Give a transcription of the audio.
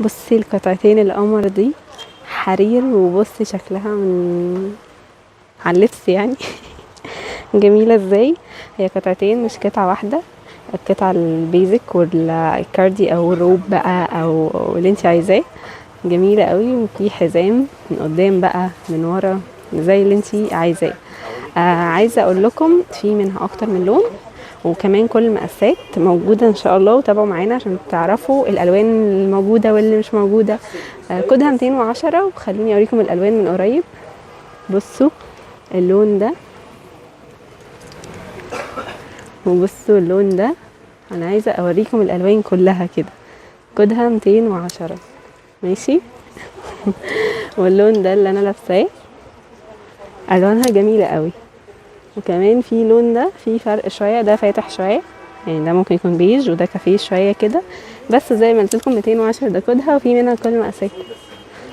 بصي القطعتين القمر دي حرير، وبصي شكلها من على اللبس يعني جميلة ازاي. هي قطعتين مش قطعة واحدة، القطعة البيزك والكاردي او الروب بقى او اللي انت عايزاه. جميلة قوي، وفي حزام من قدام بقى من ورا زي اللي انت عايزاه. عايزة اقول لكم في منها اكتر من لون، وكمان كل المقاسات موجودة ان شاء الله. وتابعوا معانا عشان تعرفوا الالوان الموجودة واللي مش موجودة. كودها 210. وخلوني اوريكم الالوان من قريب. بصوا اللون ده، وبصوا اللون ده. انا عايزة اوريكم الالوان كلها كده. كودها 210 ماشي. واللون ده اللي انا لابساه الوانها جميلة قوي. وكمان في لون ده في فرق شوية، ده فاتح شوية يعني، ده ممكن يكون بيج وده كافيه شوية كده. بس زي ما قلت لكم 210 ده كودها، وفي منها كل المقاسات.